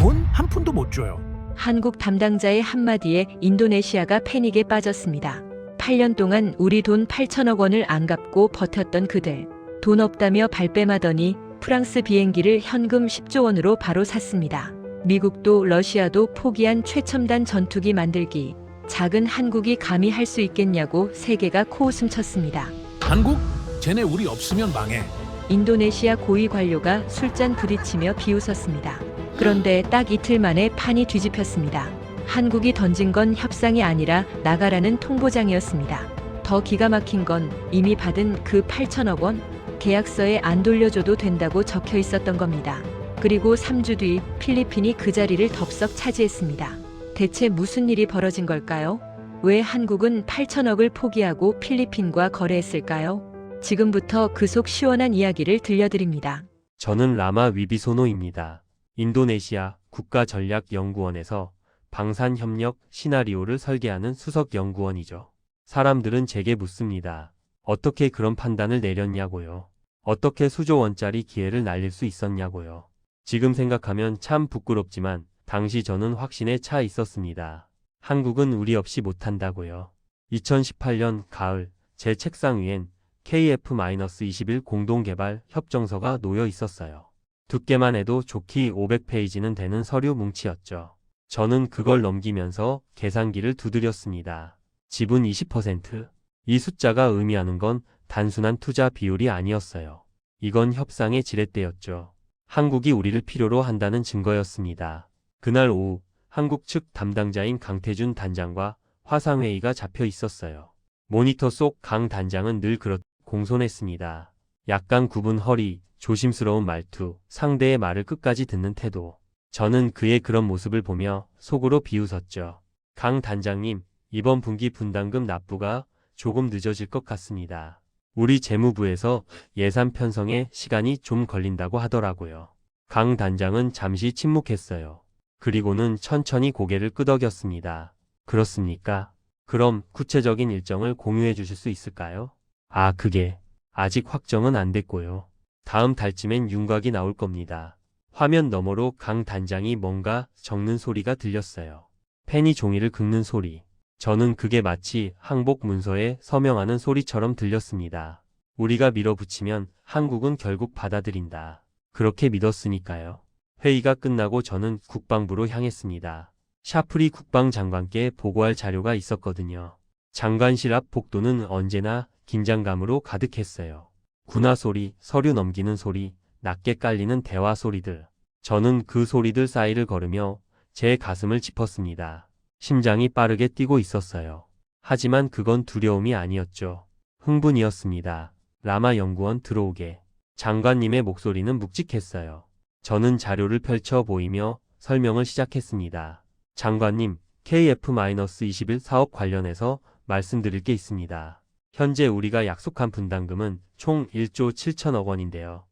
돈 한 푼도 못 줘요. 한국 담당자의 한마디에 인도네시아가 패닉에 빠졌습니다. 8년 동안 우리 돈 8천억 원을 안 갚고 버텼던 그들. 돈 없다며 발뺌하더니 프랑스 비행기를 현금 10조 원으로 바로 샀습니다. 미국도 러시아도 포기한 최첨단 전투기 만들기. 작은 한국이 감히 할 수 있겠냐고 세계가 코웃음 쳤습니다. 한국? 쟤네 우리 없으면 망해. 인도네시아 고위 관료가 술잔 부딪히며 비웃었습니다. 그런데 딱 이틀 만에 판이 뒤집혔습니다. 한국이 던진 건 협상이 아니라 나가라는 통보장이었습니다. 더 기가 막힌 건 이미 받은 그 8천억 원 계약서에 안 돌려줘도 된다고 적혀 있었던 겁니다. 그리고 3주 뒤 필리핀이 그 자리를 덥석 차지했습니다. 대체 무슨 일이 벌어진 걸까요? 왜 한국은 8천억을 포기하고 필리핀과 거래했을까요? 지금부터 그 속 시원한 이야기를 들려드립니다. 저는 라마 위비소노입니다. 인도네시아 국가전략연구원에서 방산협력 시나리오를 설계하는 수석연구원이죠. 사람들은 제게 묻습니다. 어떻게 그런 판단을 내렸냐고요. 어떻게 수조 원짜리 기회를 날릴 수 있었냐고요. 지금 생각하면 참 부끄럽지만 당시 저는 확신에 차 있었습니다. 한국은 우리 없이 못한다고요. 2018년 가을 제 책상 위엔 KF-21 공동개발 협정서가 놓여 있었어요. 두께만 해도 좋기 500페이지는 되는 서류 뭉치였죠. 저는 그걸 넘기면서 계산기를 두드렸습니다. 지분 20%. 이 숫자가 의미하는 건 단순한 투자 비율이 아니었어요. 이건 협상의 지렛대였죠. 한국이 우리를 필요로 한다는 증거였습니다. 그날 오후 한국 측 담당자인 강태준 단장과 화상회의가 잡혀 있었어요. 모니터 속 강 단장은 늘 그렇듯 공손했습니다. 약간 굽은 허리, 조심스러운 말투, 상대의 말을 끝까지 듣는 태도. 저는 그의 그런 모습을 보며 속으로 비웃었죠. 강 단장님, 이번 분기 분담금 납부가 조금 늦어질 것 같습니다. 우리 재무부에서 예산 편성에 시간이 좀 걸린다고 하더라고요. 강 단장은 잠시 침묵했어요. 그리고는 천천히 고개를 끄덕였습니다. 그렇습니까? 그럼 구체적인 일정을 공유해 주실 수 있을까요? 그게 아직 확정은 안 됐고요. 다음 달쯤엔 윤곽이 나올 겁니다. 화면 너머로 강 단장이 뭔가 적는 소리가 들렸어요. 펜이 종이를 긁는 소리. 저는 그게 마치 항복 문서에 서명하는 소리처럼 들렸습니다. 우리가 밀어붙이면 한국은 결국 받아들인다. 그렇게 믿었으니까요. 회의가 끝나고 저는 국방부로 향했습니다. 샤프리 국방장관께 보고할 자료가 있었거든요. 장관실 앞 복도는 언제나 긴장감으로 가득했어요. 군화 소리, 서류 넘기는 소리, 낮게 깔리는 대화 소리들. 저는 그 소리들 사이를 걸으며 제 가슴을 짚었습니다. 심장이 빠르게 뛰고 있었어요. 하지만 그건 두려움이 아니었죠. 흥분이었습니다. 라마 연구원 들어오게. 장관님의 목소리는 묵직했어요. 저는 자료를 펼쳐 보이며 설명을 시작했습니다. 장관님, KF-21 사업 관련해서 말씀드릴 게 있습니다. 현재 우리가 약속한 분담금은 총 1조 7천억 원인데요.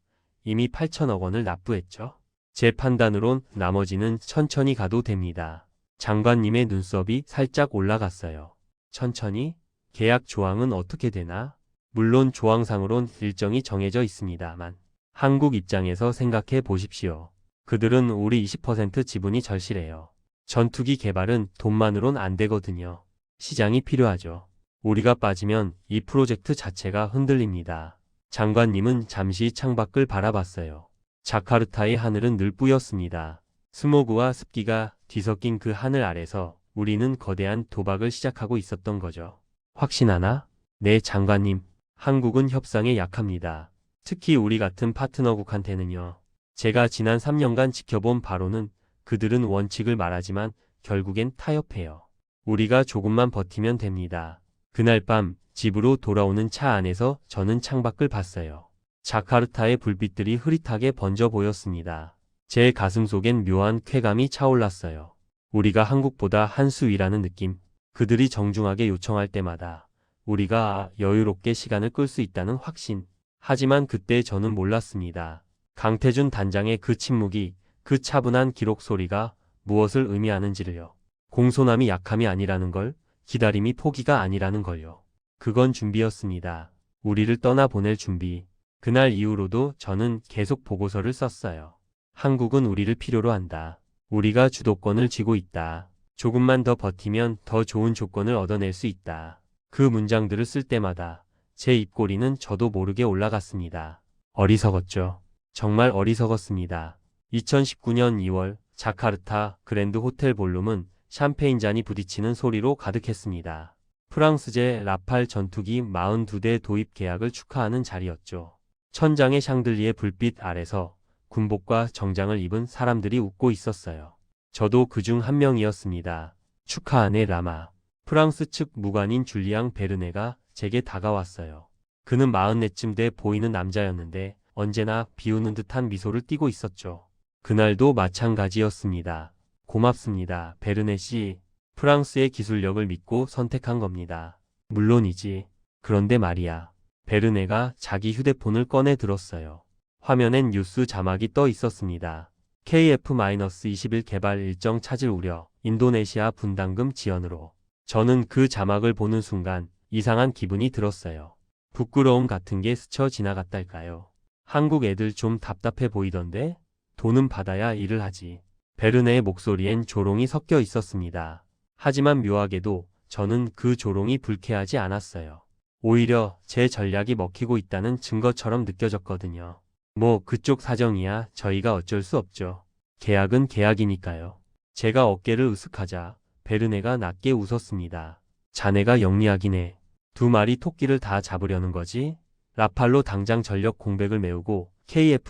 이미 8천억 원을 납부했죠. 제 판단으론 나머지는 천천히 가도 됩니다. 장관님의 눈썹이 살짝 올라갔어요. 천천히? 계약 조항은 어떻게 되나? 물론 조항상으론 일정이 정해져 있습니다만 한국 입장에서 생각해 보십시오. 그들은 우리 20% 지분이 절실해요. 전투기 개발은 돈만으론 안 되거든요. 시장이 필요하죠. 우리가 빠지면 이 프로젝트 자체가 흔들립니다. 장관님은 잠시 창밖을 바라봤어요. 자카르타의 하늘은 늘 뿌였습니다. 스모그와 습기가 뒤섞인 그 하늘 아래서 우리는 거대한 도박을 시작하고 있었던 거죠. 확신하나? 네, 장관님. 한국은 협상에 약합니다. 특히 우리 같은 파트너국한테는요. 제가 지난 3년간 지켜본 바로는 그들은 원칙을 말하지만 결국엔 타협해요. 우리가 조금만 버티면 됩니다. 그날 밤 집으로 돌아오는 차 안에서 저는 창밖을 봤어요. 자카르타의 불빛들이 흐릿하게 번져 보였습니다. 제 가슴 속엔 묘한 쾌감이 차올랐어요. 우리가 한국보다 한 수 위라는 느낌. 그들이 정중하게 요청할 때마다 우리가 여유롭게 시간을 끌 수 있다는 확신. 하지만 그때 저는 몰랐습니다. 강태준 단장의 그 침묵이, 그 차분한 기록 소리가 무엇을 의미하는지를요. 공손함이 약함이 아니라는 걸, 기다림이 포기가 아니라는 걸요. 그건 준비였습니다. 우리를 떠나보낼 준비. 그날 이후로도 저는 계속 보고서를 썼어요. 한국은 우리를 필요로 한다. 우리가 주도권을 쥐고 있다. 조금만 더 버티면 더 좋은 조건을 얻어낼 수 있다. 그 문장들을 쓸 때마다 제 입꼬리는 저도 모르게 올라갔습니다. 어리석었죠. 정말 어리석었습니다. 2019년 2월 자카르타 그랜드 호텔 볼룸은 샴페인 잔이 부딪히는 소리로 가득했습니다. 프랑스제 라팔 전투기 42대 도입 계약을 축하하는 자리였죠. 천장의 샹들리에 불빛 아래서 군복과 정장을 입은 사람들이 웃고 있었어요. 저도 그중 한 명이었습니다. 축하하네 라마. 프랑스 측 무관인 줄리앙 베르네가 제게 다가왔어요. 그는 44쯤 돼 보이는 남자였는데 언제나 비우는 듯한 미소를 띠고 있었죠. 그날도 마찬가지였습니다. 고맙습니다, 베르네 씨. 프랑스의 기술력을 믿고 선택한 겁니다. 물론이지. 그런데 말이야. 베르네가 자기 휴대폰을 꺼내 들었어요. 화면엔 뉴스 자막이 떠 있었습니다. KF-21 개발 일정 차질 우려, 인도네시아 분담금 지연으로. 저는 그 자막을 보는 순간 이상한 기분이 들었어요. 부끄러움 같은 게 스쳐 지나갔달까요? 한국 애들 좀 답답해 보이던데? 돈은 받아야 일을 하지. 베르네의 목소리엔 조롱이 섞여 있었습니다. 하지만 묘하게도 저는 그 조롱이 불쾌하지 않았어요. 오히려 제 전략이 먹히고 있다는 증거처럼 느껴졌거든요. 뭐 그쪽 사정이야 저희가 어쩔 수 없죠. 계약은 계약이니까요. 제가 어깨를 으쓱하자 베르네가 낮게 웃었습니다. 자네가 영리하긴 해. 두 마리 토끼를 다 잡으려는 거지? 라팔로 당장 전력 공백을 메우고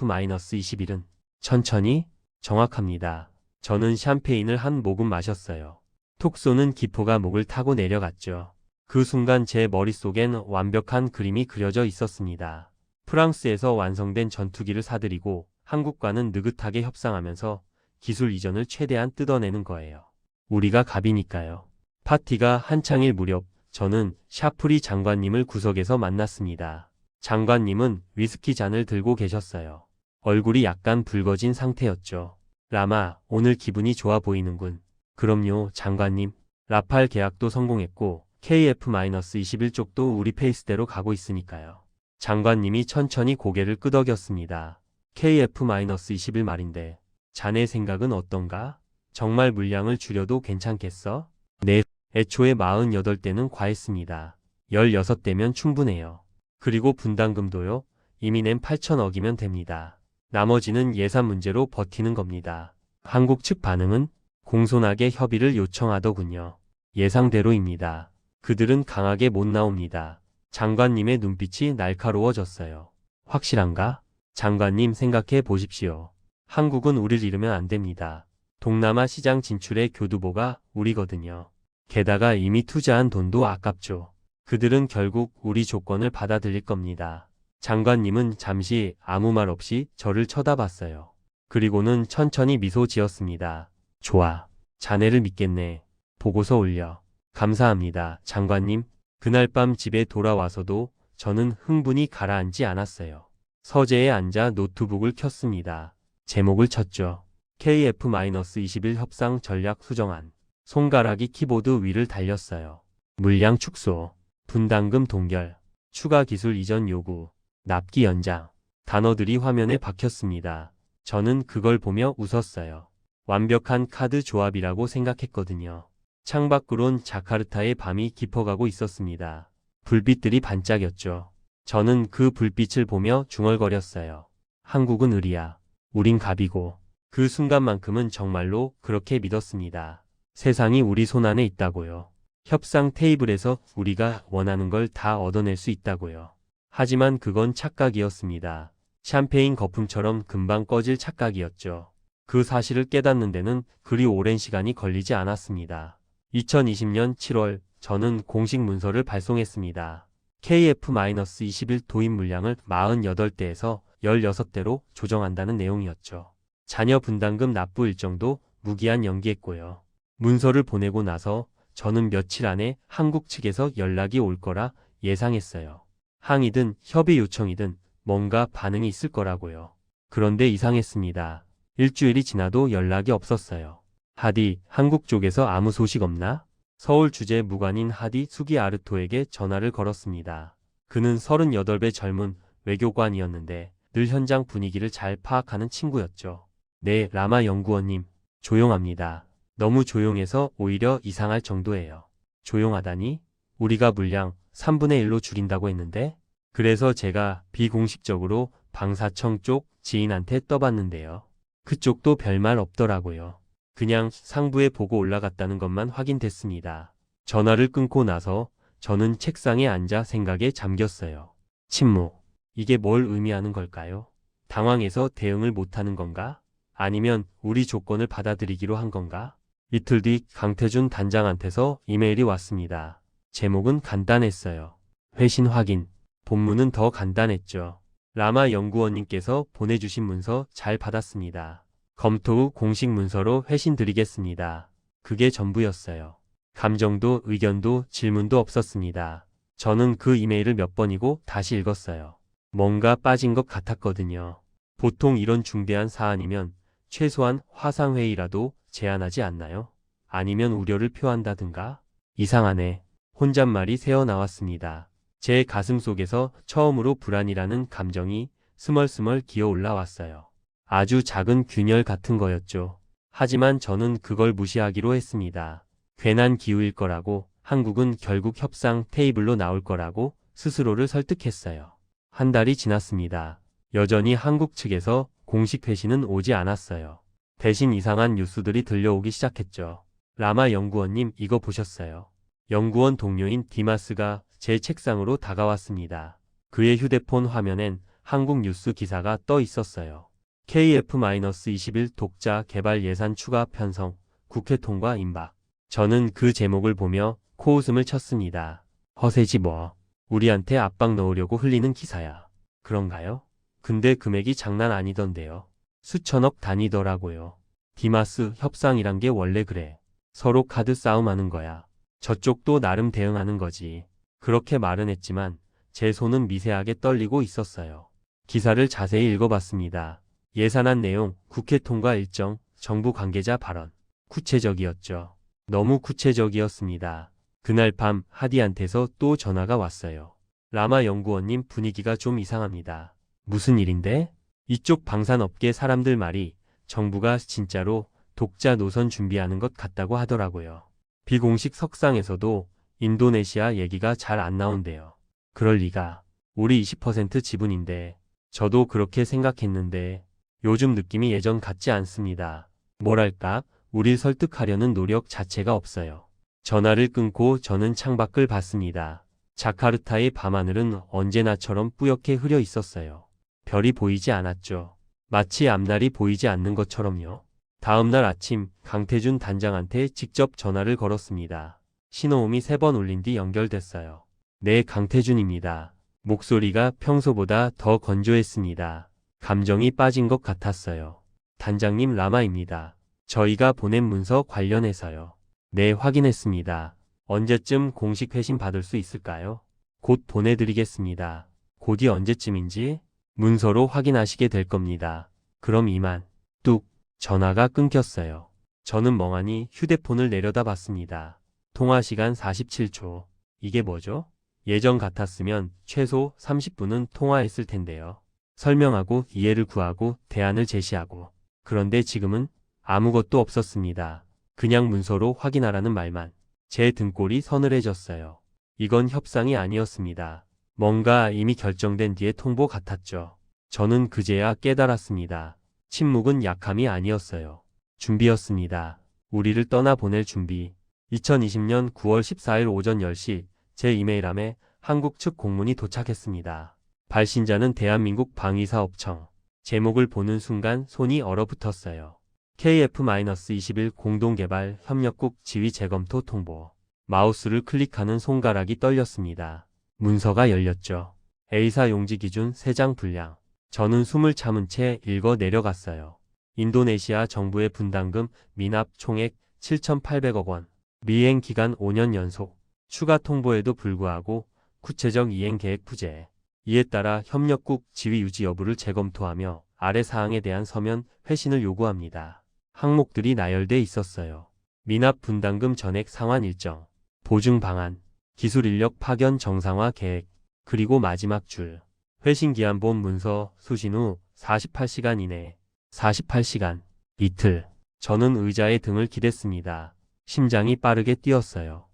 KF-21은 천천히? 정확합니다. 저는 샴페인을 한 모금 마셨어요. 톡 쏘는 기포가 목을 타고 내려갔죠. 그 순간 제 머릿속엔 완벽한 그림이 그려져 있었습니다. 프랑스에서 완성된 전투기를 사들이고 한국과는 느긋하게 협상하면서 기술 이전을 최대한 뜯어내는 거예요. 우리가 갑이니까요. 파티가 한창일 무렵 저는 샤프리 장관님을 구석에서 만났습니다. 장관님은 위스키 잔을 들고 계셨어요. 얼굴이 약간 붉어진 상태였죠. 라마, 오늘 기분이 좋아 보이는군. 그럼요, 장관님. 라팔 계약도 성공했고 KF-21 쪽도 우리 페이스대로 가고 있으니까요. 장관님이 천천히 고개를 끄덕였습니다. KF-21 말인데 자네 생각은 어떤가? 정말 물량을 줄여도 괜찮겠어? 네, 애초에 48대는 과했습니다. 16대면 충분해요. 그리고 분담금도요. 이미 낸 8천억이면 됩니다. 나머지는 예산 문제로 버티는 겁니다. 한국 측 반응은 공손하게 협의를 요청하더군요. 예상대로입니다. 그들은 강하게 못 나옵니다. 장관님의 눈빛이 날카로워졌어요. 확실한가? 장관님 생각해 보십시오. 한국은 우릴 잃으면 안 됩니다. 동남아 시장 진출의 교두보가 우리거든요. 게다가 이미 투자한 돈도 아깝죠. 그들은 결국 우리 조건을 받아들일 겁니다. 장관님은 잠시 아무 말 없이 저를 쳐다봤어요. 그리고는 천천히 미소 지었습니다. 좋아. 자네를 믿겠네. 보고서 올려. 감사합니다, 장관님. 그날 밤 집에 돌아와서도 저는 흥분이 가라앉지 않았어요. 서재에 앉아 노트북을 켰습니다. 제목을 쳤죠. KF-21 협상 전략 수정안. 손가락이 키보드 위를 달렸어요. 물량 축소, 분담금 동결, 추가 기술 이전 요구, 납기 연장. 단어들이 화면에 박혔습니다. 저는 그걸 보며 웃었어요. 완벽한 카드 조합이라고 생각했거든요. 창밖으론 자카르타의 밤이 깊어가고 있었습니다. 불빛들이 반짝였죠. 저는 그 불빛을 보며 중얼거렸어요. 한국은 을이야. 우린 갑이고. 그 순간만큼은 정말로 그렇게 믿었습니다. 세상이 우리 손안에 있다고요. 협상 테이블에서 우리가 원하는 걸 다 얻어낼 수 있다고요. 하지만 그건 착각이었습니다. 샴페인 거품처럼 금방 꺼질 착각이었죠. 그 사실을 깨닫는 데는 그리 오랜 시간이 걸리지 않았습니다. 2020년 7월 저는 공식 문서를 발송했습니다. KF-21 도입 물량을 48대에서 16대로 조정한다는 내용이었죠. 잔여 분담금 납부 일정도 무기한 연기했고요. 문서를 보내고 나서 저는 며칠 안에 한국 측에서 연락이 올 거라 예상했어요. 항의든 협의 요청이든 뭔가 반응이 있을 거라고요. 그런데 이상했습니다. 일주일이 지나도 연락이 없었어요. 하디, 한국 쪽에서 아무 소식 없나? 서울 주재 무관인 하디 수기아르토에게 전화를 걸었습니다. 그는 38배 젊은 외교관이었는데 늘 현장 분위기를 잘 파악하는 친구였죠. 네, 라마 연구원님. 조용합니다. 너무 조용해서 오히려 이상할 정도예요. 조용하다니? 우리가 물량 3분의 1로 줄인다고 했는데? 그래서 제가 비공식적으로 방사청 쪽 지인한테 떠봤는데요. 그쪽도 별말 없더라고요. 그냥 상부에 보고 올라갔다는 것만 확인됐습니다. 전화를 끊고 나서 저는 책상에 앉아 생각에 잠겼어요. 침묵. 이게 뭘 의미하는 걸까요? 당황해서 대응을 못하는 건가? 아니면 우리 조건을 받아들이기로 한 건가? 이틀 뒤 강태준 단장한테서 이메일이 왔습니다. 제목은 간단했어요. 회신 확인. 본문은 더 간단했죠. 라마 연구원님께서 보내주신 문서 잘 받았습니다. 검토 후 공식 문서로 회신 드리겠습니다. 그게 전부였어요. 감정도 의견도 질문도 없었습니다. 저는 그 이메일을 몇 번이고 다시 읽었어요. 뭔가 빠진 것 같았거든요. 보통 이런 중대한 사안이면 최소한 화상회의라도 제안하지 않나요? 아니면 우려를 표한다든가? 이상하네. 혼잣말이 새어나왔습니다. 제 가슴 속에서 처음으로 불안이라는 감정이 스멀스멀 기어 올라왔어요. 아주 작은 균열 같은 거였죠. 하지만 저는 그걸 무시하기로 했습니다. 괜한 기우일 거라고, 한국은 결국 협상 테이블로 나올 거라고 스스로를 설득했어요. 한 달이 지났습니다. 여전히 한국 측에서 공식 회신은 오지 않았어요. 대신 이상한 뉴스들이 들려오기 시작했죠. 라마 연구원님 이거 보셨어요? 연구원 동료인 디마스가 제 책상으로 다가왔습니다. 그의 휴대폰 화면엔 한국 뉴스 기사가 떠 있었어요. KF-21 독자 개발 예산 추가 편성, 국회 통과 임박. 저는 그 제목을 보며 코웃음을 쳤습니다. 허세지 뭐. 우리한테 압박 넣으려고 흘리는 기사야. 그런가요? 근데 금액이 장난 아니던데요. 수천억 단위더라고요. 디마스 협상이란 게 원래 그래. 서로 카드 싸움하는 거야. 저쪽도 나름 대응하는 거지. 그렇게 말은 했지만 제 손은 미세하게 떨리고 있었어요. 기사를 자세히 읽어봤습니다. 예산안 내용, 국회 통과 일정, 정부 관계자 발언. 구체적이었죠. 너무 구체적이었습니다. 그날 밤 하디한테서 또 전화가 왔어요. 라마 연구원님 분위기가 좀 이상합니다. 무슨 일인데? 이쪽 방산업계 사람들 말이 정부가 진짜로 독자 노선 준비하는 것 같다고 하더라고요. 비공식 석상에서도 인도네시아 얘기가 잘 안 나온대요. 그럴 리가. 우리 20% 지분인데 저도 그렇게 생각했는데 요즘 느낌이 예전 같지 않습니다. 뭐랄까, 우릴 설득하려는 노력 자체가 없어요. 전화를 끊고 저는 창밖을 봤습니다. 자카르타의 밤하늘은 언제나처럼 뿌옇게 흐려 있었어요. 별이 보이지 않았죠. 마치 앞날이 보이지 않는 것처럼요. 다음날 아침 강태준 단장한테 직접 전화를 걸었습니다. 신호음이 3번 울린 뒤 연결됐어요. 네, 강태준입니다. 목소리가 평소보다 더 건조했습니다. 감정이 빠진 것 같았어요. 단장님 라마입니다. 저희가 보낸 문서 관련해서요. 네, 확인했습니다. 언제쯤 공식 회신 받을 수 있을까요? 곧 보내드리겠습니다. 곧이 언제쯤인지 문서로 확인하시게 될 겁니다. 그럼 이만. 뚝. 전화가 끊겼어요. 저는 멍하니 휴대폰을 내려다봤습니다. 통화 시간 47초. 이게 뭐죠? 예전 같았으면 최소 30분은 통화했을 텐데요. 설명하고 이해를 구하고 대안을 제시하고. 그런데 지금은 아무것도 없었습니다. 그냥 문서로 확인하라는 말만. 제 등골이 서늘해졌어요. 이건 협상이 아니었습니다. 뭔가 이미 결정된 뒤의 통보 같았죠. 저는 그제야 깨달았습니다. 침묵은 약함이 아니었어요. 준비였습니다. 우리를 떠나보낼 준비. 2020년 9월 14일 오전 10시 제 이메일함에 한국 측 공문이 도착했습니다. 발신자는 대한민국 방위사업청. 제목을 보는 순간 손이 얼어붙었어요. KF-21 공동개발 협력국 지휘 재검토 통보. 마우스를 클릭하는 손가락이 떨렸습니다. 문서가 열렸죠. A사 용지 기준 3장 분량. 저는 숨을 참은 채 읽어 내려갔어요. 인도네시아 정부의 분담금 미납 총액 7,800억 원. 미행 기간 5년 연속. 추가 통보에도 불구하고 구체적 이행 계획 부재. 이에 따라 협력국 지위 유지 여부를 재검토하며 아래 사항에 대한 서면 회신을 요구합니다. 항목들이 나열돼 있었어요. 미납 분담금 전액 상환 일정. 보증 방안. 기술 인력 파견 정상화 계획. 그리고 마지막 줄. 회신 기한 본 문서 수신 후 48시간 이내. 48시간. 이틀. 저는 의자에 등을 기댔습니다. 심장이 빠르게 뛰었어요.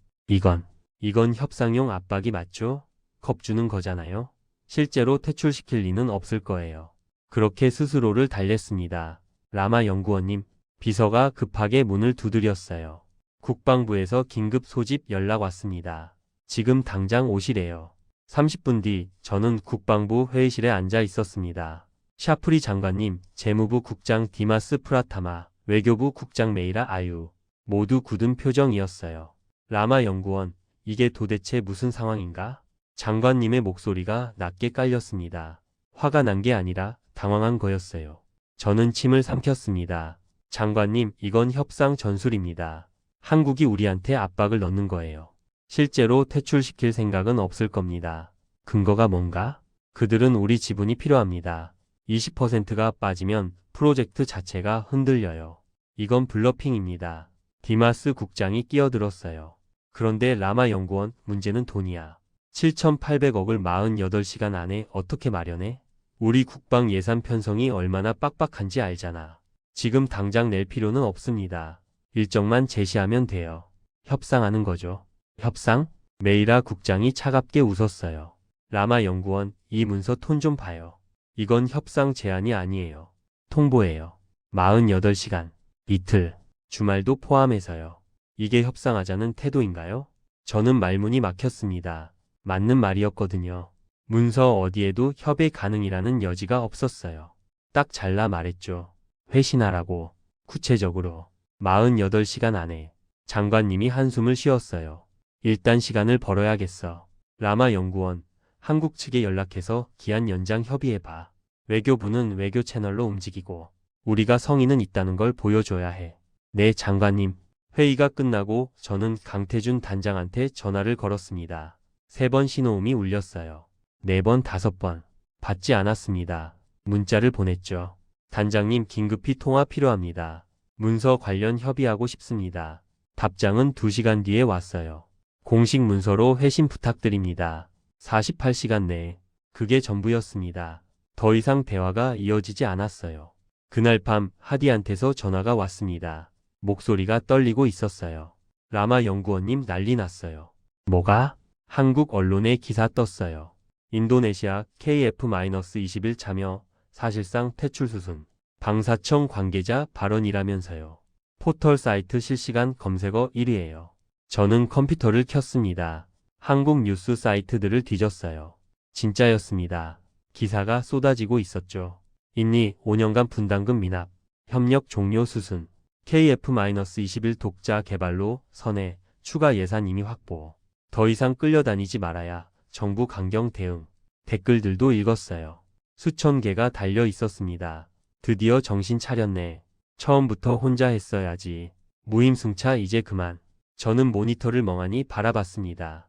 이건 협상용 압박이 맞죠? 겁주는 거잖아요. 실제로 퇴출시킬 리는 없을 거예요. 그렇게 스스로를 달랬습니다. 라마 연구원님, 비서가 급하게 문을 두드렸어요. 국방부에서 긴급 소집 연락 왔습니다. 지금 당장 오시래요. 30분 뒤 저는 국방부 회의실에 앉아 있었습니다. 샤프리 장관님, 재무부 국장 디마스 프라타마, 외교부 국장 메이라 아유, 모두 굳은 표정이었어요. 라마 연구원, 이게 도대체 무슨 상황인가? 장관님의 목소리가 낮게 깔렸습니다. 화가 난 게 아니라 당황한 거였어요. 저는 침을 삼켰습니다. 장관님, 이건 협상 전술입니다. 한국이 우리한테 압박을 넣는 거예요. 실제로 퇴출시킬 생각은 없을 겁니다. 근거가 뭔가? 그들은 우리 지분이 필요합니다. 20%가 빠지면 프로젝트 자체가 흔들려요. 이건 블러핑입니다. 디마스 국장이 끼어들었어요. 그런데 라마 연구원, 문제는 돈이야. 7,800억을 48시간 안에 어떻게 마련해? 우리 국방 예산 편성이 얼마나 빡빡한지 알잖아. 지금 당장 낼 필요는 없습니다. 일정만 제시하면 돼요. 협상하는 거죠. 협상? 메이라 국장이 차갑게 웃었어요. 라마 연구원, 이 문서 톤 좀 봐요. 이건 협상 제안이 아니에요. 통보예요. 48시간, 이틀, 주말도 포함해서요. 이게 협상하자는 태도인가요? 저는 말문이 막혔습니다. 맞는 말이었거든요. 문서 어디에도 협의 가능이라는 여지가 없었어요. 딱 잘라 말했죠. 회신하라고. 구체적으로 48시간 안에. 장관님이 한숨을 쉬었어요. 일단 시간을 벌어야겠어. 라마 연구원, 한국 측에 연락해서 기한 연장 협의해봐. 외교부는 외교 채널로 움직이고 우리가 성의는 있다는 걸 보여줘야 해. 네, 장관님. 회의가 끝나고 저는 강태준 단장한테 전화를 걸었습니다. 3번 신호음이 울렸어요. 4번, 5번. 받지 않았습니다. 문자를 보냈죠. 단장님, 긴급히 통화 필요합니다. 문서 관련 협의하고 싶습니다. 답장은 2시간 뒤에 왔어요. 공식 문서로 회신 부탁드립니다. 48시간 내에. 그게 전부였습니다. 더 이상 대화가 이어지지 않았어요. 그날 밤 하디한테서 전화가 왔습니다. 목소리가 떨리고 있었어요. 라마 연구원님, 난리 났어요. 뭐가? 한국 언론에 기사 떴어요. 인도네시아 KF-21 참여, 사실상 퇴출 수순. 방사청 관계자 발언이라면서요. 포털 사이트 실시간 검색어 1위예요. 저는 컴퓨터를 켰습니다. 한국 뉴스 사이트들을 뒤졌어요. 진짜였습니다. 기사가 쏟아지고 있었죠. 인리 5년간 분담금 미납, 협력 종료 수순, KF-21 독자 개발로 선회, 추가 예산 이미 확보. 더 이상 끌려다니지 말아야 정부 강경 대응. 댓글들도 읽었어요. 수천 개가 달려 있었습니다. 드디어 정신 차렸네. 처음부터 혼자 했어야지. 무임승차 이제 그만. 저는 모니터를 멍하니 바라봤습니다.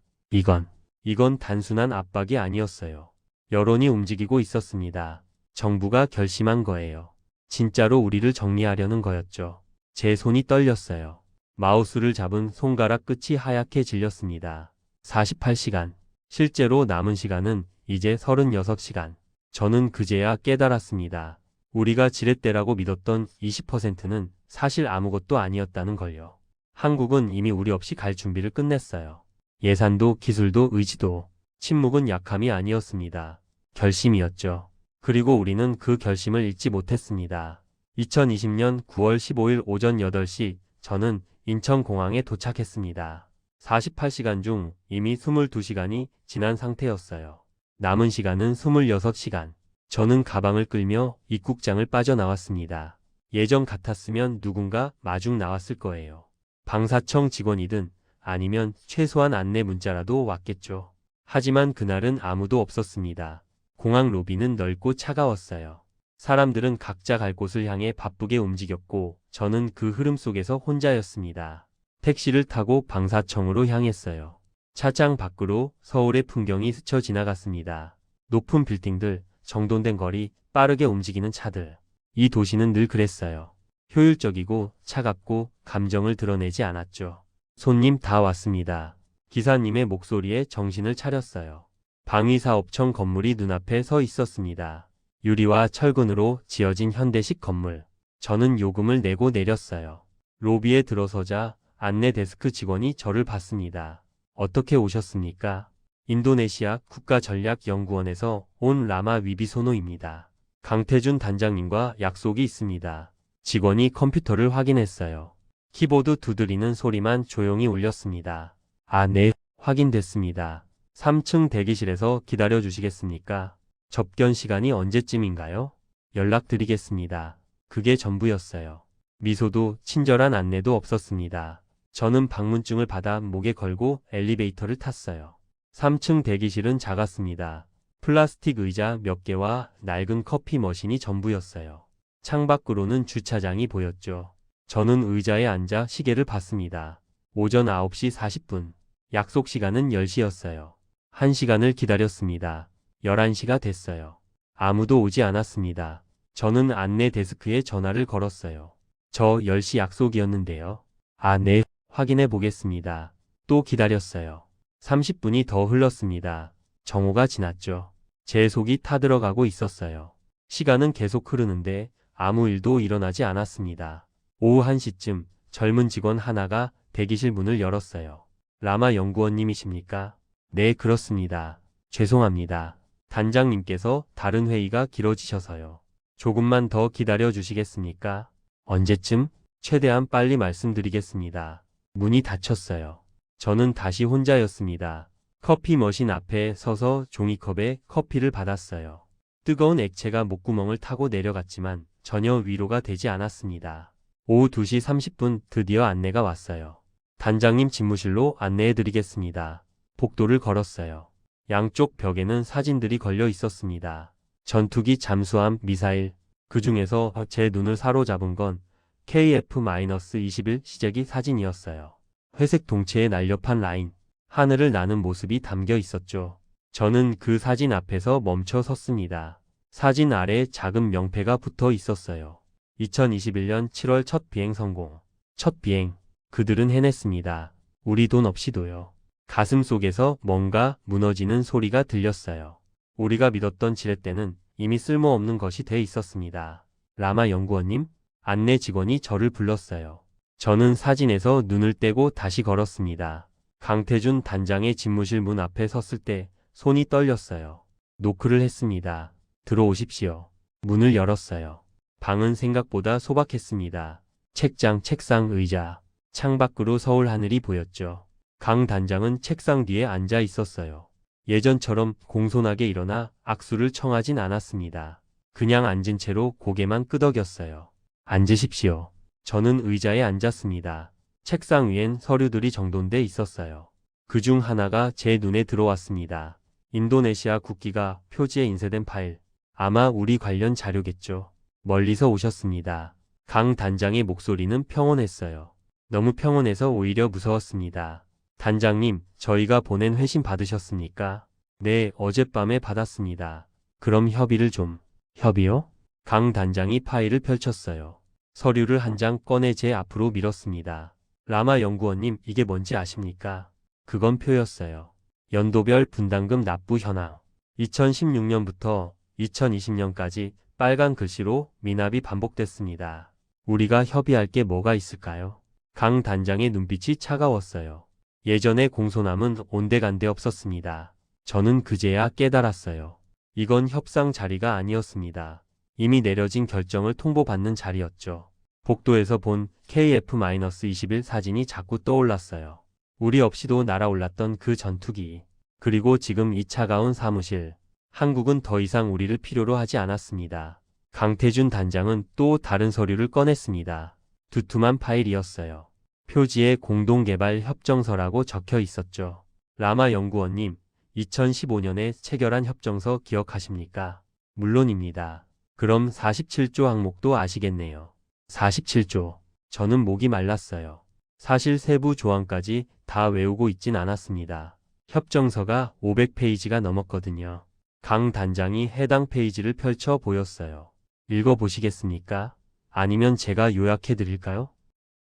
이건 단순한 압박이 아니었어요. 여론이 움직이고 있었습니다. 정부가 결심한 거예요. 진짜로 우리를 정리하려는 거였죠. 제 손이 떨렸어요. 마우스를 잡은 손가락 끝이 하얗게 질렸습니다. 48시간. 실제로 남은 시간은 이제 36시간. 저는 그제야 깨달았습니다. 우리가 지렛대라고 믿었던 20%는 사실 아무것도 아니었다는 걸요. 한국은 이미 우리 없이 갈 준비를 끝냈어요. 예산도 기술도 의지도. 침묵은 약함이 아니었습니다. 결심이었죠. 그리고 우리는 그 결심을 잊지 못했습니다. 2020년 9월 15일 오전 8시 저는 인천공항에 도착했습니다. 48시간 중 이미 22시간이 지난 상태였어요. 남은 시간은 26시간. 저는 가방을 끌며 입국장을 빠져나왔습니다. 예전 같았으면 누군가 마중 나왔을 거예요. 방사청 직원이든 아니면 최소한 안내 문자라도 왔겠죠. 하지만 그날은 아무도 없었습니다. 공항 로비는 넓고 차가웠어요. 사람들은 각자 갈 곳을 향해 바쁘게 움직였고 저는 그 흐름 속에서 혼자였습니다. 택시를 타고 방사청으로 향했어요. 차장 밖으로 서울의 풍경이 스쳐 지나갔습니다. 높은 빌딩들, 정돈된 거리, 빠르게 움직이는 차들. 이 도시는 늘 그랬어요. 효율적이고 차갑고 감정을 드러내지 않았죠. 손님 다 왔습니다. 기사님의 목소리에 정신을 차렸어요. 방위사업청 건물이 눈앞에 서 있었습니다. 유리와 철근으로 지어진 현대식 건물. 저는 요금을 내고 내렸어요. 로비에 들어서자 안내 데스크 직원이 저를 봤습니다. 어떻게 오셨습니까? 인도네시아 국가전략연구원에서 온 라마 위비소노입니다. 강태준 단장님과 약속이 있습니다. 직원이 컴퓨터를 확인했어요. 키보드 두드리는 소리만 조용히 울렸습니다. 아, 네, 확인됐습니다. 3층 대기실에서 기다려 주시겠습니까? 접견 시간이 언제쯤인가요? 연락드리겠습니다. 그게 전부였어요. 미소도 친절한 안내도 없었습니다. 저는 방문증을 받아 목에 걸고 엘리베이터를 탔어요. 3층 대기실은 작았습니다. 플라스틱 의자 몇 개와 낡은 커피 머신이 전부였어요. 창밖으로는 주차장이 보였죠. 저는 의자에 앉아 시계를 봤습니다. 오전 9시 40분. 약속 시간은 10시였어요. 1시간을 기다렸습니다. 11시가 됐어요. 아무도 오지 않았습니다. 저는 안내 데스크에 전화를 걸었어요. 저 10시 약속이었는데요. 아, 네, 확인해 보겠습니다. 또 기다렸어요. 30분이 더 흘렀습니다. 정오가 지났죠. 제 속이 타들어가고 있었어요. 시간은 계속 흐르는데 아무 일도 일어나지 않았습니다. 오후 1시쯤 젊은 직원 하나가 대기실 문을 열었어요. 라마 연구원님이십니까? 네, 그렇습니다. 죄송합니다. 단장님께서 다른 회의가 길어지셔서요. 조금만 더 기다려 주시겠습니까? 언제쯤? 최대한 빨리 말씀드리겠습니다. 문이 닫혔어요. 저는 다시 혼자였습니다. 커피 머신 앞에 서서 종이컵에 커피를 받았어요. 뜨거운 액체가 목구멍을 타고 내려갔지만 전혀 위로가 되지 않았습니다. 오후 2시 30분 드디어 안내가 왔어요. 단장님 집무실로 안내해 드리겠습니다. 복도를 걸었어요. 양쪽 벽에는 사진들이 걸려 있었습니다. 전투기 잠수함 미사일. 그 중에서 제 눈을 사로잡은 건 KF-21 시제기 사진이었어요. 회색 동체에 날렵한 라인, 하늘을 나는 모습이 담겨 있었죠. 저는 그 사진 앞에서 멈춰 섰습니다. 사진 아래에 작은 명패가 붙어 있었어요. 2021년 7월 첫 비행 성공. 첫 비행. 그들은 해냈습니다. 우리 돈 없이도요. 가슴 속에서 뭔가 무너지는 소리가 들렸어요. 우리가 믿었던 지렛대는 이미 쓸모없는 것이 돼 있었습니다. 라마 연구원님? 안내 직원이 저를 불렀어요. 저는 사진에서 눈을 떼고 다시 걸었습니다. 강태준 단장의 집무실 문 앞에 섰을 때 손이 떨렸어요. 노크를 했습니다. 들어오십시오. 문을 열었어요. 방은 생각보다 소박했습니다. 책장, 책상, 의자. 창밖으로 서울 하늘이 보였죠. 강 단장은 책상 뒤에 앉아 있었어요. 예전처럼 공손하게 일어나 악수를 청하진 않았습니다. 그냥 앉은 채로 고개만 끄덕였어요. 앉으십시오. 저는 의자에 앉았습니다. 책상 위엔 서류들이 정돈돼 있었어요. 그중 하나가 제 눈에 들어왔습니다. 인도네시아 국기가 표지에 인쇄된 파일. 아마 우리 관련 자료겠죠. 멀리서 오셨습니다. 강 단장의 목소리는 평온했어요. 너무 평온해서 오히려 무서웠습니다. 단장님, 저희가 보낸 회신 받으셨습니까? 네, 어젯밤에 받았습니다. 그럼 협의를 좀. 협의요? 강 단장이 파일을 펼쳤어요. 서류를 한 장 꺼내 제 앞으로 밀었습니다. 라마 연구원님, 이게 뭔지 아십니까? 그건 표였어요. 연도별 분담금 납부 현황. 2016년부터 2020년까지 빨간 글씨로 미납이 반복됐습니다. 우리가 협의할 게 뭐가 있을까요? 강 단장의 눈빛이 차가웠어요. 예전의 공손함은 온데간데 없었습니다. 저는 그제야 깨달았어요. 이건 협상 자리가 아니었습니다. 이미 내려진 결정을 통보받는 자리였죠. 복도에서 본 KF-21 사진이 자꾸 떠올랐어요. 우리 없이도 날아올랐던 그 전투기. 그리고 지금 이 차가운 사무실. 한국은 더 이상 우리를 필요로 하지 않았습니다. 강태준 단장은 또 다른 서류를 꺼냈습니다. 두툼한 파일이었어요. 표지에 공동개발 협정서라고 적혀 있었죠. 라마 연구원님, 2015년에 체결한 협정서 기억하십니까? 물론입니다. 그럼 47조 항목도 아시겠네요. 47조. 저는 목이 말랐어요. 사실 세부 조항까지 다 외우고 있진 않았습니다. 협정서가 500페이지가 넘었거든요. 강 단장이 해당 페이지를 펼쳐 보였어요. 읽어보시겠습니까? 아니면 제가 요약해 드릴까요?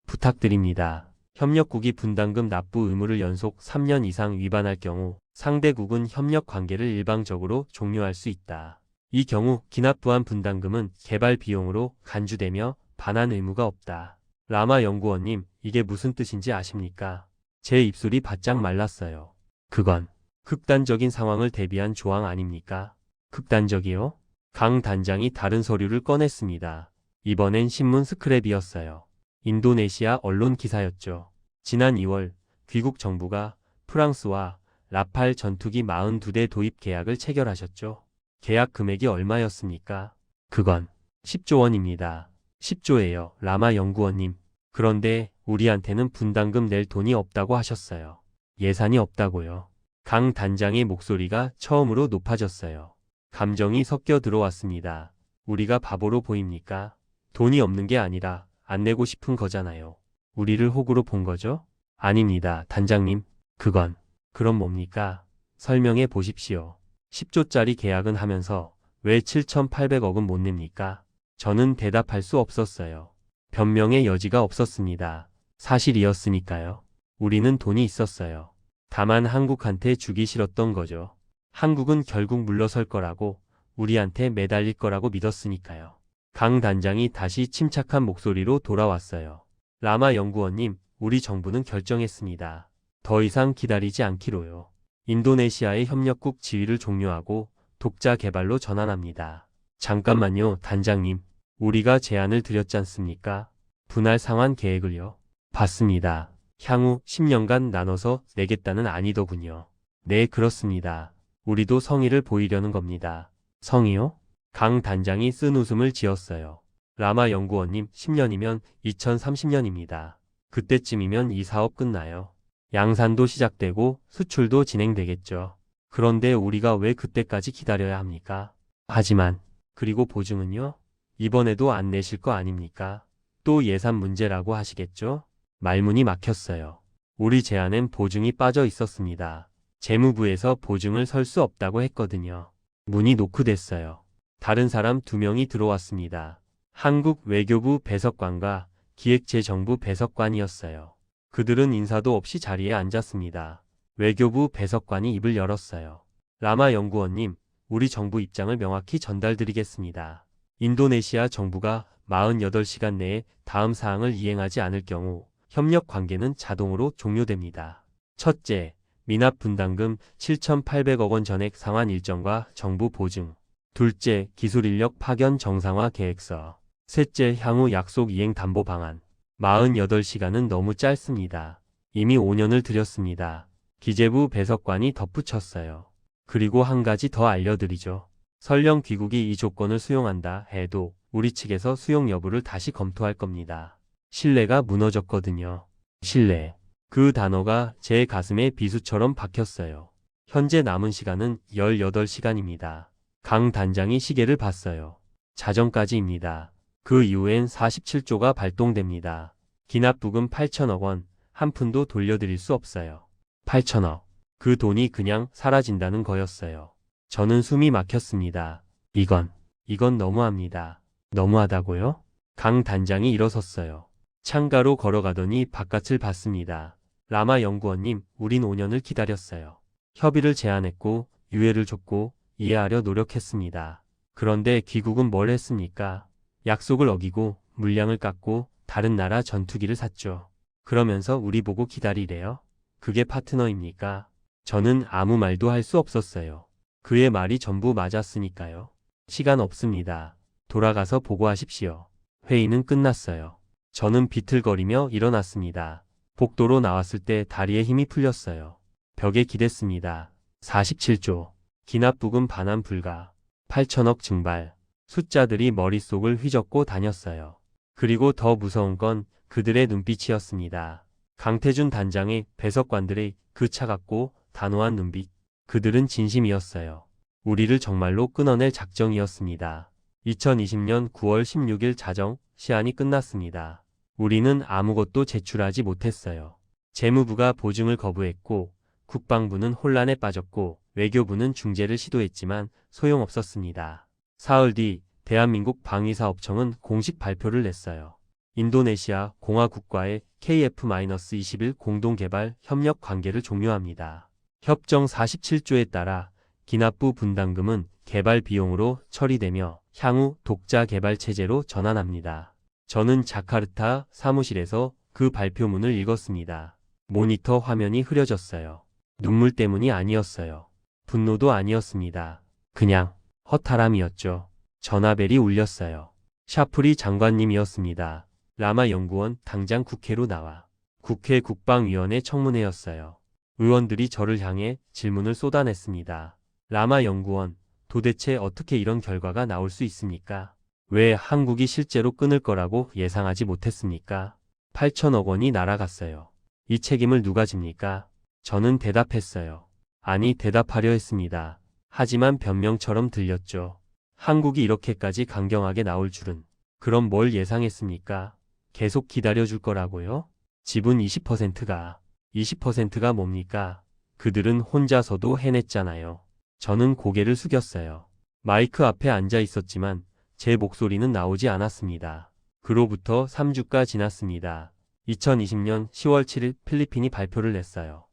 부탁드립니다. 협력국이 분담금 납부 의무를 연속 3년 이상 위반할 경우 상대국은 협력 관계를 일방적으로 종료할 수 있다. 이 경우 기납부한 분담금은 개발 비용으로 간주되며 반환 의무가 없다. 라마 연구원님, 이게 무슨 뜻인지 아십니까? 제 입술이 바짝 말랐어요. 그건 극단적인 상황을 대비한 조항 아닙니까? 극단적이요? 강 단장이 다른 서류를 꺼냈습니다. 이번엔 신문 스크랩이었어요. 인도네시아 언론 기사였죠. 지난 2월 귀국 정부가 프랑스와 라팔 전투기 42대 도입 계약을 체결하셨죠. 계약 금액이 얼마였습니까? 그건 10조 원입니다. 10조예요, 라마 연구원님. 그런데 우리한테는 분담금 낼 돈이 없다고 하셨어요. 예산이 없다고요. 강 단장의 목소리가 처음으로 높아졌어요. 감정이 섞여 들어왔습니다. 우리가 바보로 보입니까? 돈이 없는 게 아니라 안 내고 싶은 거잖아요. 우리를 호구로 본 거죠? 아닙니다, 단장님. 그럼 뭡니까? 설명해 보십시오. 10조짜리 계약은 하면서 왜 7,800억은 못 냅니까? 저는 대답할 수 없었어요. 변명의 여지가 없었습니다. 사실이었으니까요. 우리는 돈이 있었어요. 다만 한국한테 주기 싫었던 거죠. 한국은 결국 물러설 거라고, 우리한테 매달릴 거라고 믿었으니까요. 강 단장이 다시 침착한 목소리로 돌아왔어요. 라마 연구원님, 우리 정부는 결정했습니다. 더 이상 기다리지 않기로요. 인도네시아의 협력국 지위를 종료하고 독자 개발로 전환합니다. 잠깐만요, 단장님. 우리가 제안을 드렸지 않습니까? 분할 상환 계획을요. 봤습니다. 향후 10년간 나눠서 내겠다는 아니더군요. 네, 그렇습니다. 우리도 성의를 보이려는 겁니다. 성의요? 강 단장이 쓴 웃음을 지었어요. 라마 연구원님, 10년이면 2030년입니다. 그때쯤이면 이 사업 끝나요. 양산도 시작되고 수출도 진행되겠죠. 그런데 우리가 왜 그때까지 기다려야 합니까? 하지만, 그리고 보증은요? 이번에도 안 내실 거 아닙니까? 또 예산 문제라고 하시겠죠? 말문이 막혔어요. 우리 제안엔 보증이 빠져 있었습니다. 재무부에서 보증을 설 수 없다고 했거든요. 문이 노크됐어요. 다른 사람 2명이 들어왔습니다. 한국 외교부 배석관과 기획재정부 배석관이었어요. 그들은 인사도 없이 자리에 앉았습니다. 외교부 배석관이 입을 열었어요. 라마 연구원님, 우리 정부 입장을 명확히 전달드리겠습니다. 인도네시아 정부가 48시간 내에 다음 사항을 이행하지 않을 경우 협력 관계는 자동으로 종료됩니다. 첫째, 미납 분담금 7,800억 원 전액 상환 일정과 정부 보증. 둘째, 기술 인력 파견 정상화 계획서. 셋째, 향후 약속 이행 담보 방안. 48시간은 너무 짧습니다. 이미 5년을 들였습니다. 기재부 배석관이 덧붙였어요. 그리고 한 가지 더 알려드리죠. 설령 귀국이 이 조건을 수용한다 해도 우리 측에서 수용 여부를 다시 검토할 겁니다. 신뢰가 무너졌거든요. 신뢰. 그 단어가 제 가슴에 비수처럼 박혔어요. 현재 남은 시간은 18시간입니다. 강 단장이 시계를 봤어요. 자정까지입니다. 그 이후엔 47조가 발동됩니다. 기납부금 8천억 원, 한 푼도 돌려드릴 수 없어요. 8천억. 그 돈이 그냥 사라진다는 거였어요. 저는 숨이 막혔습니다. 이건 너무합니다. 너무하다고요? 강 단장이 일어섰어요. 창가로 걸어가더니 바깥을 봤습니다. 라마 연구원님, 우린 5년을 기다렸어요. 협의를 제안했고, 유예를 줬고, 이해하려 노력했습니다. 그런데 귀국은 뭘 했습니까? 약속을 어기고, 물량을 깎고, 다른 나라 전투기를 샀죠. 그러면서 우리 보고 기다리래요? 그게 파트너입니까? 저는 아무 말도 할 수 없었어요. 그의 말이 전부 맞았으니까요. 시간 없습니다. 돌아가서 보고하십시오. 회의는 끝났어요. 저는 비틀거리며 일어났습니다. 복도로 나왔을 때 다리에 힘이 풀렸어요. 벽에 기댔습니다. 47조. 기납부금 반환 불가. 8천억 증발. 숫자들이 머릿속을 휘젓고 다녔어요. 그리고 더 무서운 건 그들의 눈빛이었습니다. 강태준 단장의 배석관들의 그 차갑고 단호한 눈빛. 그들은 진심이었어요. 우리를 정말로 끊어낼 작정이었습니다. 2020년 9월 16일 자정, 시한이 끝났습니다. 우리는 아무것도 제출하지 못했어요. 재무부가 보증을 거부했고, 국방부는 혼란에 빠졌고, 외교부는 중재를 시도했지만 소용없었습니다. 사흘 뒤 대한민국 방위사업청은 공식 발표를 냈어요. 인도네시아 공화국과의 KF-21 공동개발 협력 관계를 종료합니다. 협정 47조에 따라 기납부 분담금은 개발 비용으로 처리되며 향후 독자 개발 체제로 전환합니다. 저는 자카르타 사무실에서 그 발표문을 읽었습니다. 모니터 화면이 흐려졌어요. 눈물 때문이 아니었어요. 분노도 아니었습니다. 그냥 허탈함이었죠. 전화벨이 울렸어요. 샤프리 장관님이었습니다. 라마 연구원 당장 국회로 나와. 국회 국방위원회 청문회였어요. 의원들이 저를 향해 질문을 쏟아냈습니다. 라마 연구원, 도대체 어떻게 이런 결과가 나올 수 있습니까? 왜 한국이 실제로 끊을 거라고 예상하지 못했습니까? 8천억 원이 날아갔어요. 이 책임을 누가 집니까? 저는 대답했어요. 아니, 대답하려 했습니다. 하지만 변명처럼 들렸죠. 한국이 이렇게까지 강경하게 나올 줄은. 그럼 뭘 예상했습니까? 계속 기다려줄 거라고요? 지분 20%가 뭡니까? 그들은 혼자서도 해냈잖아요. 저는 고개를 숙였어요. 마이크 앞에 앉아 있었지만 제 목소리는 나오지 않았습니다. 그로부터 3주가 지났습니다. 2020년 10월 7일 필리핀이 발표를 냈어요.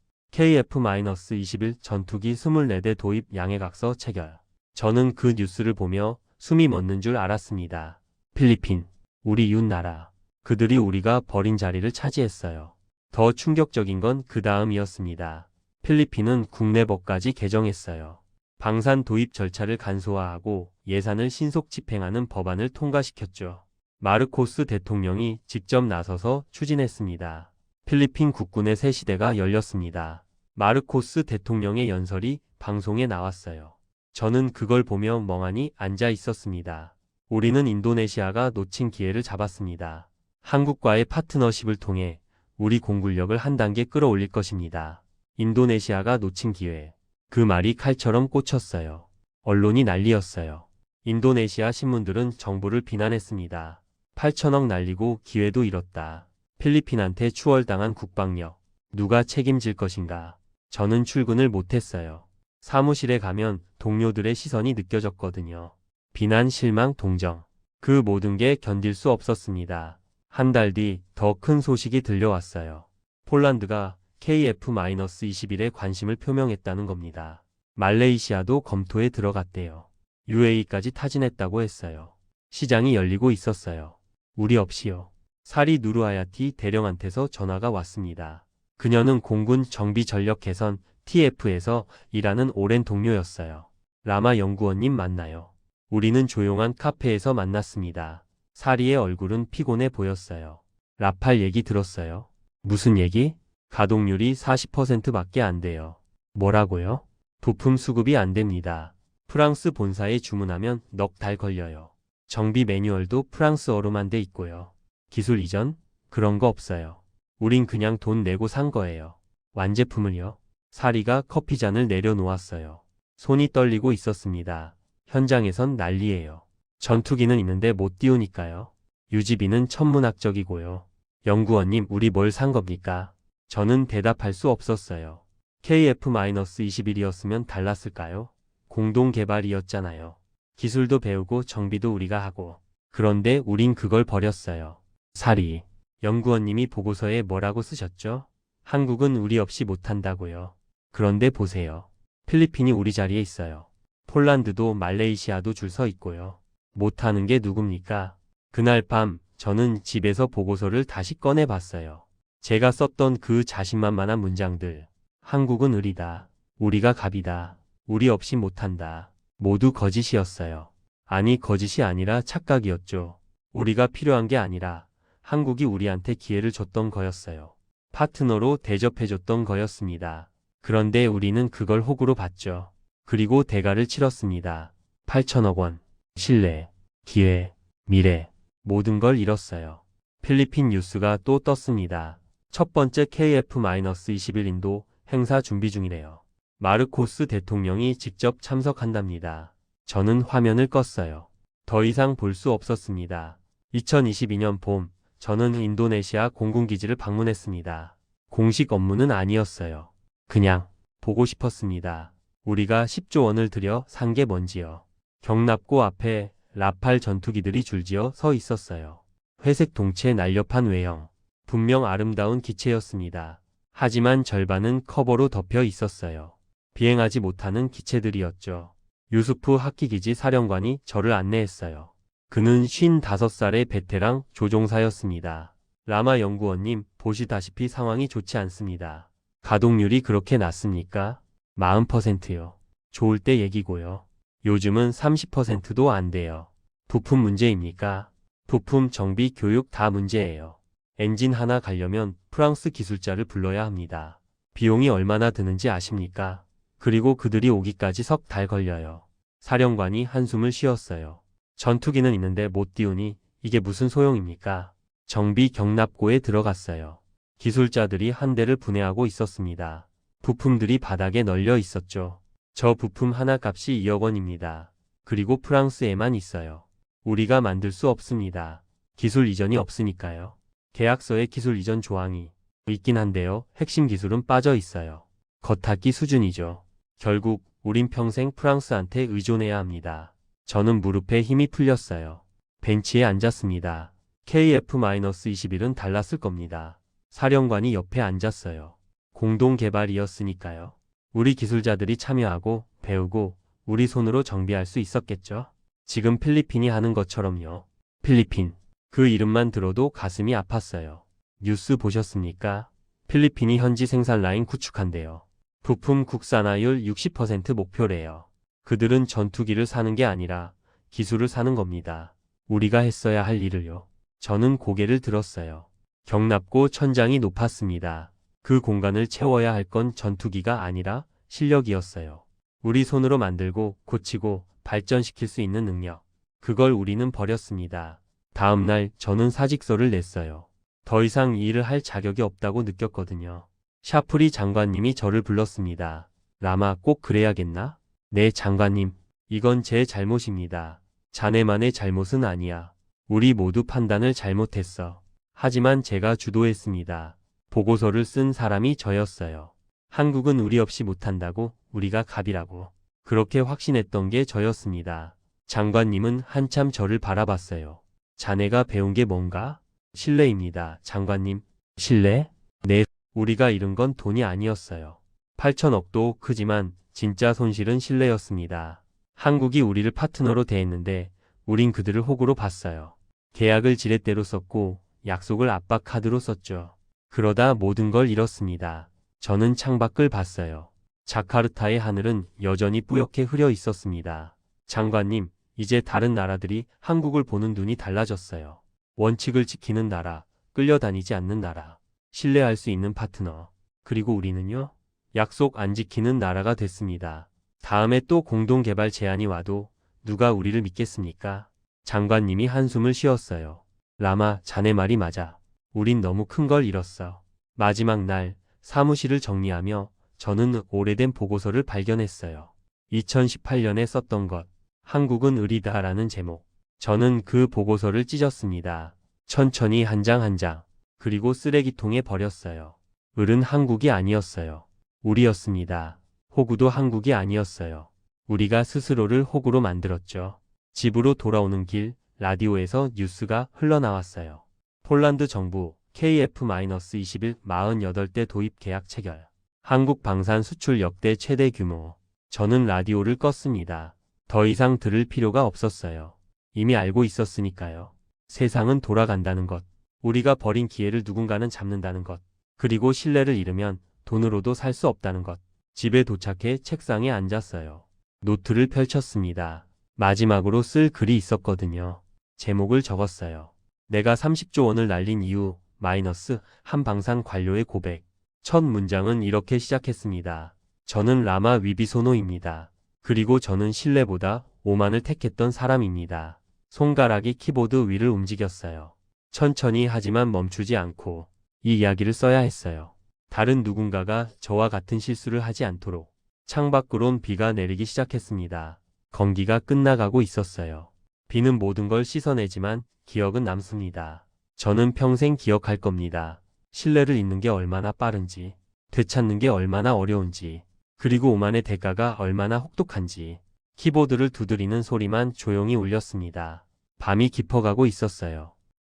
KF-21 전투기 24대 도입 양해각서 체결. 저는 그 뉴스를 보며 숨이 멎는 줄 알았습니다. 필리핀, 우리 이웃나라. 그들이 우리가 버린 자리를 차지했어요. 더 충격적인 건 그 다음이었습니다. 필리핀은 국내법까지 개정했어요. 방산 도입 절차를 간소화하고 예산을 신속 집행하는 법안을 통과시켰죠. 마르코스 대통령이 직접 나서서 추진했습니다. 필리핀 국군의 새 시대가 열렸습니다. 마르코스 대통령의 연설이 방송에 나왔어요. 저는 그걸 보며 멍하니 앉아 있었습니다. 우리는 인도네시아가 놓친 기회를 잡았습니다. 한국과의 파트너십을 통해 우리 공군력을 한 단계 끌어올릴 것입니다. 인도네시아가 놓친 기회. 그 말이 칼처럼 꽂혔어요. 언론이 난리였어요. 인도네시아 신문들은 정부를 비난했습니다. 8천억 날리고 기회도 잃었다. 필리핀한테 추월당한 국방력. 누가 책임질 것인가. 저는 출근을 못했어요. 사무실에 가면 동료들의 시선이 느껴졌거든요. 비난, 실망, 동정. 그 모든 게 견딜 수 없었습니다. 한 달 뒤 더 큰 소식이 들려왔어요. 폴란드가 KF-21에 관심을 표명했다는 겁니다. 말레이시아도 검토에 들어갔대요. UAE까지 타진했다고 했어요. 시장이 열리고 있었어요. 우리 없이요. 사리 누르하야티 대령한테서 전화가 왔습니다. 그녀는 공군 정비 전력 개선 TF에서 일하는 오랜 동료였어요. 라마 연구원님 만나요. 우리는 조용한 카페에서 만났습니다. 사리의 얼굴은 피곤해 보였어요. 라팔 얘기 들었어요? 무슨 얘기? 가동률이 40%밖에 안 돼요. 뭐라고요? 부품 수급이 안 됩니다. 프랑스 본사에 주문하면 넉 달 걸려요. 정비 매뉴얼도 프랑스어로만 돼 있고요. 기술 이전? 그런 거 없어요. 우린 그냥 돈 내고 산 거예요. 완제품을요? 사리가 커피잔을 내려놓았어요. 손이 떨리고 있었습니다. 현장에선 난리예요. 전투기는 있는데 못 띄우니까요. 유지비는 천문학적이고요. 연구원님, 우리 뭘 산 겁니까? 저는 대답할 수 없었어요. KF-21이었으면 달랐을까요? 공동개발이었잖아요. 기술도 배우고 정비도 우리가 하고. 그런데 우린 그걸 버렸어요. 사리. 연구원님이 보고서에 뭐라고 쓰셨죠? 한국은 우리 없이 못한다고요. 그런데 보세요. 필리핀이 우리 자리에 있어요. 폴란드도 말레이시아도 줄 서 있고요. 못하는 게 누굽니까? 그날 밤 저는 집에서 보고서를 다시 꺼내봤어요. 제가 썼던 그 자신만만한 문장들. 한국은 을이다. 우리가 갑이다. 우리 없이 못한다. 모두 거짓이었어요. 아니, 거짓이 아니라 착각이었죠. 우리가 필요한 게 아니라 한국이 우리한테 기회를 줬던 거였어요. 파트너로 대접해줬던 거였습니다. 그런데 우리는 그걸 호구로 봤죠. 그리고 대가를 치렀습니다. 8천억 원, 신뢰, 기회, 미래, 모든 걸 잃었어요. 필리핀 뉴스가 또 떴습니다. 첫 번째 KF-21 인도 행사 준비 중이래요. 마르코스 대통령이 직접 참석한답니다. 저는 화면을 껐어요. 더 이상 볼 수 없었습니다. 2022년 봄, 저는 인도네시아 공군기지를 방문했습니다. 공식 업무는 아니었어요. 그냥 보고 싶었습니다. 우리가 10조 원을 들여 산 게 뭔지요. 경납고 앞에 라팔 전투기들이 줄지어 서 있었어요. 회색 동체 날렵한 외형. 분명 아름다운 기체였습니다. 하지만 절반은 커버로 덮여 있었어요. 비행하지 못하는 기체들이었죠. 유수프 하키기지 사령관이 저를 안내했어요. 그는 55살의 베테랑 조종사였습니다. 라마 연구원님, 보시다시피 상황이 좋지 않습니다. 가동률이 그렇게 낮습니까? 40%요. 좋을 때 얘기고요. 요즘은 30%도 안 돼요. 부품 문제입니까? 부품, 정비, 교육 다 문제예요. 엔진 하나 가려면 프랑스 기술자를 불러야 합니다. 비용이 얼마나 드는지 아십니까? 그리고 그들이 오기까지 석 달 걸려요. 사령관이 한숨을 쉬었어요. 전투기는 있는데 못 띄우니 이게 무슨 소용입니까? 정비 경납고에 들어갔어요. 기술자들이 한 대를 분해하고 있었습니다. 부품들이 바닥에 널려 있었죠. 저 부품 하나 값이 2억 원입니다. 그리고 프랑스에만 있어요. 우리가 만들 수 없습니다. 기술 이전이 없으니까요. 계약서에 기술 이전 조항이 있긴 한데요. 핵심 기술은 빠져 있어요. 겉핥기 수준이죠. 결국 우린 평생 프랑스한테 의존해야 합니다. 저는 무릎에 힘이 풀렸어요. 벤치에 앉았습니다. KF-21은 달랐을 겁니다. 사령관이 옆에 앉았어요. 공동 개발이었으니까요. 우리 기술자들이 참여하고 배우고 우리 손으로 정비할 수 있었겠죠? 지금 필리핀이 하는 것처럼요. 필리핀. 그 이름만 들어도 가슴이 아팠어요. 뉴스 보셨습니까? 필리핀이 현지 생산 라인 구축한대요. 부품 국산화율 60% 목표래요. 그들은 전투기를 사는 게 아니라 기술을 사는 겁니다. 우리가 했어야 할 일을요. 저는 고개를 들었어요. 경납고 천장이 높았습니다. 그 공간을 채워야 할 건 전투기가 아니라 실력이었어요. 우리 손으로 만들고 고치고 발전시킬 수 있는 능력. 그걸 우리는 버렸습니다. 다음 날 저는 사직서를 냈어요. 더 이상 이 일을 할 자격이 없다고 느꼈거든요. 샤프리 장관님이 저를 불렀습니다. 라마, 꼭 그래야겠나? 네, 장관님. 이건 제 잘못입니다. 자네만의 잘못은 아니야. 우리 모두 판단을 잘못했어. 하지만 제가 주도했습니다. 보고서를 쓴 사람이 저였어요. 한국은 우리 없이 못한다고, 우리가 갑이라고. 그렇게 확신했던 게 저였습니다. 장관님은 한참 저를 바라봤어요. 자네가 배운 게 뭔가? 신뢰입니다, 장관님. 신뢰? 네, 우리가 잃은 건 돈이 아니었어요. 8천억도 크지만 진짜 손실은 신뢰였습니다. 한국이 우리를 파트너로 대했는데 우린 그들을 호구로 봤어요. 계약을 지렛대로 썼고 약속을 압박 카드로 썼죠. 그러다 모든 걸 잃었습니다. 저는 창밖을 봤어요. 자카르타의 하늘은 여전히 뿌옇게 흐려 있었습니다. 장관님, 이제 다른 나라들이 한국을 보는 눈이 달라졌어요. 원칙을 지키는 나라, 끌려다니지 않는 나라, 신뢰할 수 있는 파트너. 그리고 우리는요? 약속 안 지키는 나라가 됐습니다. 다음에 또 공동개발 제안이 와도 누가 우리를 믿겠습니까? 장관님이 한숨을 쉬었어요. 라마, 자네 말이 맞아. 우린 너무 큰 걸 잃었어. 마지막 날 사무실을 정리하며 저는 오래된 보고서를 발견했어요. 2018년에 썼던 것. 한국은 의리다라는 제목. 저는 그 보고서를 찢었습니다. 천천히 한 장 한 장. 그리고 쓰레기통에 버렸어요. 을은 한국이 아니었어요. 우리였습니다. 호구도 한국이 아니었어요. 우리가 스스로를 호구로 만들었죠. 집으로 돌아오는 길, 라디오에서 뉴스가 흘러나왔어요. 폴란드 정부 KF-21 48대 도입 계약 체결. 한국 방산 수출 역대 최대 규모. 저는 라디오를 껐습니다. 더 이상 들을 필요가 없었어요. 이미 알고 있었으니까요. 세상은 돌아간다는 것. 우리가 버린 기회를 누군가는 잡는다는 것. 그리고 신뢰를 잃으면 돈으로도 살 수 없다는 것. 집에 도착해 책상에 앉았어요. 노트를 펼쳤습니다. 마지막으로 쓸 글이 있었거든요. 제목을 적었어요. 내가 30조 원을 날린 이유, 마이너스, 한 방산 관료의 고백. 첫 문장은 이렇게 시작했습니다. 저는 라마 위비소노입니다. 그리고 저는 신뢰보다 오만을 택했던 사람입니다. 손가락이 키보드 위를 움직였어요. 천천히 하지만 멈추지 않고 이 이야기를 써야 했어요. 다른 누군가가 저와 같은 실수를 하지 않도록. 창밖으론 비가 내리기 시작했습니다. 건기가 끝나가고 있었어요. 비는 모든 걸 씻어내지만 기억은 남습니다. 저는 평생 기억할 겁니다. 신뢰를 잃는 게 얼마나 빠른지, 되찾는 게 얼마나 어려운지, 그리고 오만의 대가가 얼마나 혹독한지. 키보드를 두드리는 소리만 조용히 울렸습니다. 밤이 깊어가고 있었어요.